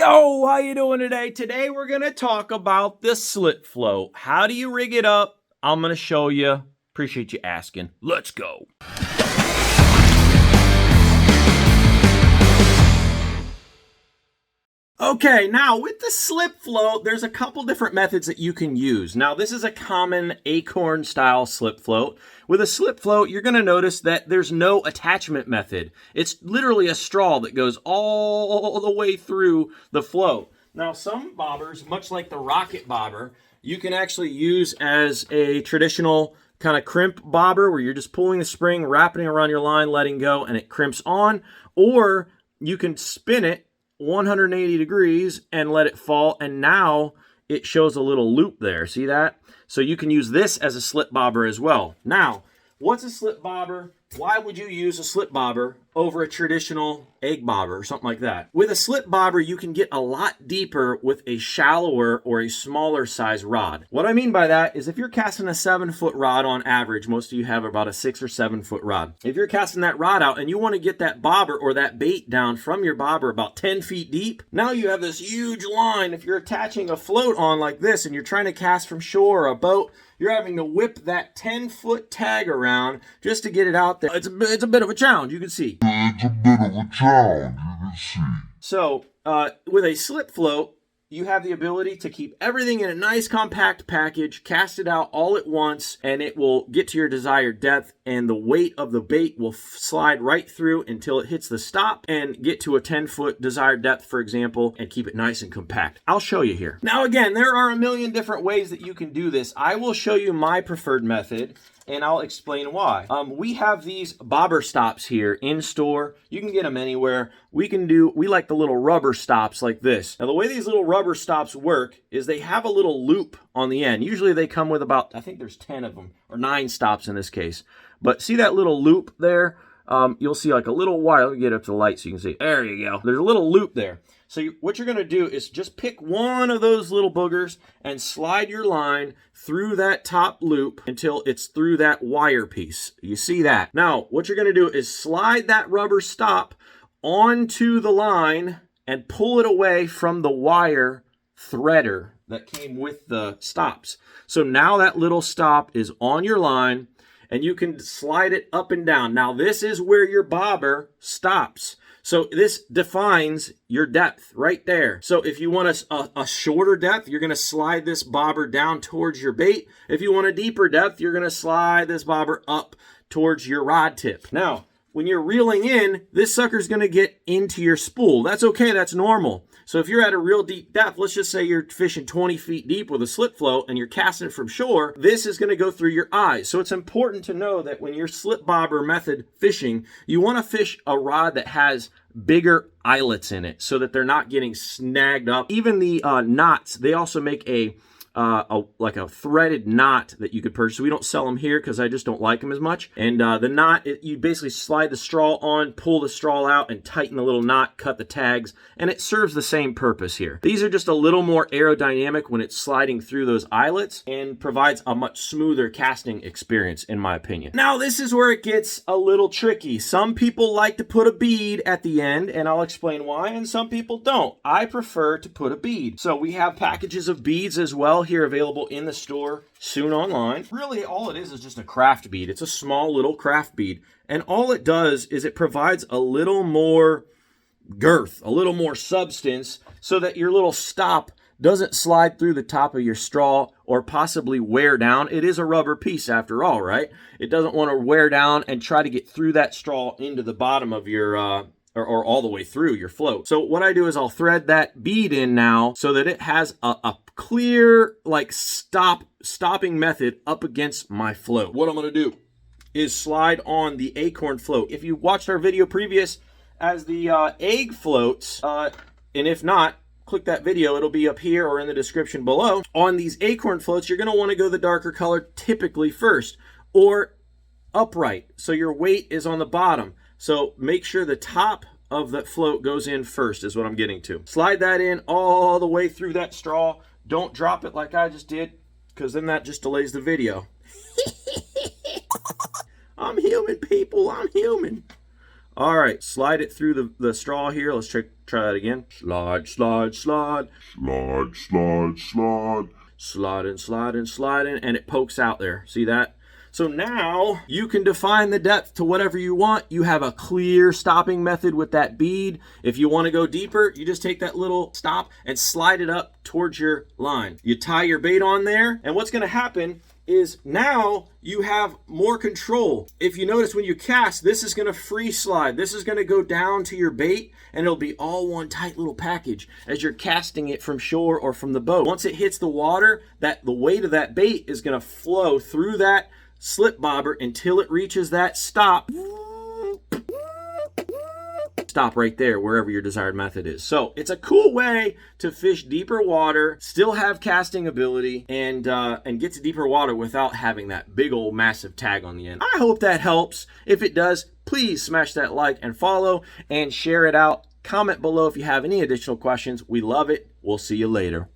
Yo, how you doing today? Today we're going to talk about the slip float. How do you rig it up? I'm going to show you. Appreciate you asking. Let's go. Okay, now with the slip float, there's a couple different methods that you can use. Now, this is a common acorn style slip float. With a slip float, you're going to notice that there's no attachment method. It's literally a straw that goes all the way through the float. Now, some bobbers, much like the rocket bobber, you can actually use as a traditional kind of crimp bobber where you're just pulling the spring, wrapping it around your line, letting go, and it crimps on. Or you can spin it 180 degrees and let it fall, and now it shows a little loop there. See that? So you can use this as a slip bobber as well. Now, what's a slip bobber? Why would you use a slip bobber over a traditional egg bobber or something like that? With a slip bobber, you can get a lot deeper with a shallower or a smaller size rod. What I mean by that is if you're casting a 7-foot rod on average, most of you have about a 6 or 7-foot rod. If you're casting that rod out and you want to get that bobber or that bait down from your bobber about 10 feet deep, now you have this huge line. If you're attaching a float on like this and you're trying to cast from shore or a boat, you're having to whip that 10-foot tag around just to get it out there. It's a bit of a challenge, you can see. So, with a slip float, you have the ability to keep everything in a nice compact package, cast it out all at once, and it will get to your desired depth, and the weight of the bait will slide right through until it hits the stop and get to a 10-foot desired depth, for example, and keep it nice and compact. I'll show you here. Now, again, there are a million different ways that you can do this. I will show you my preferred method, and I'll explain why. We have these bobber stops here in store. You can get them anywhere. We like the little rubber stops like this. Now, the way these little rubber stops work is they have a little loop on the end. Usually they come with about, I think there's 10 of them, or 9 stops in this case. But see that little loop there? You'll see like a little wire. Let me get up to the light so you can see. There you go. There's a little loop there. So what you're going to do is just pick one of those little boogers and slide your line through that top loop until it's through that wire piece. You see that? Now, what you're going to do is slide that rubber stop onto the line and pull it away from the wire threader that came with the stops. So now that little stop is on your line and you can slide it up and down. Now, this is where your bobber stops. So this defines your depth right there. So if you want a shorter depth, you're going to slide this bobber down towards your bait. If you want a deeper depth, you're going to slide this bobber up towards your rod tip. Now, when you're reeling in, this sucker's going to get into your spool. That's okay. That's normal. So if you're at a real deep depth, let's just say you're fishing 20 feet deep with a slip float and you're casting it from shore, this is going to go through your eyes. So it's important to know that when you're slip bobber method fishing, you want to fish a rod that has bigger eyelets in it so that they're not getting snagged up. Even the knots, they also make like a threaded knot that you could purchase. We don't sell them here because I just don't like them as much. And the knot, you basically slide the straw on, pull the straw out, and tighten the little knot, cut the tags, and it serves the same purpose here. These are just a little more aerodynamic when it's sliding through those eyelets and provides a much smoother casting experience, in my opinion. Now, this is where it gets a little tricky. Some people like to put a bead at the end, and I'll explain why, and some people don't. I prefer to put a bead. So we have packages of beads as well here available in the store, soon online. Really, all it is just a craft bead. It's a small little craft bead. And all it does is it provides a little more girth, a little more substance, so that your little stop doesn't slide through the top of your straw or possibly wear down. It is a rubber piece after all, right? It doesn't want to wear down and try to get through that straw into the bottom of your or all the way through your float. So what I do is I'll thread that bead in now so that it has a clear like stopping method up against my float. What I'm going to do is slide on the acorn float. If you watched our video previous as the egg floats, and if not, click that video. It'll be up here or in the description below. On these acorn floats, you're going to want to go the darker color typically first, or upright, so your weight is on the bottom. So make sure the top of that float goes in first is what I'm getting to. Slide that in all the way through that straw. Don't drop it like I just did, because then that just delays the video. I'm human, people. I'm human. All right, slide it through the straw here. Let's Try that again. Slide, slide, slide. Slide, slide, slide. Sliding, sliding, sliding, and it pokes out there. See that? So now you can define the depth to whatever you want. You have a clear stopping method with that bead. If you want to go deeper, you just take that little stop and slide it up towards your line. You tie your bait on there, and what's going to happen is now you have more control. If you notice when you cast, this is going to free slide. This is going to go down to your bait, and it'll be all one tight little package as you're casting it from shore or from the boat. Once it hits the water, the weight of that bait is going to flow through that slip bobber until it reaches that stop. Stop right there, wherever your desired method is. So it's a cool way to fish deeper water, still have casting ability, and get to deeper water without having that big old massive tag on the end. I hope that helps. If it does, please smash that like and follow and share it out. Comment below if you have any additional questions. We love it. We'll see you later.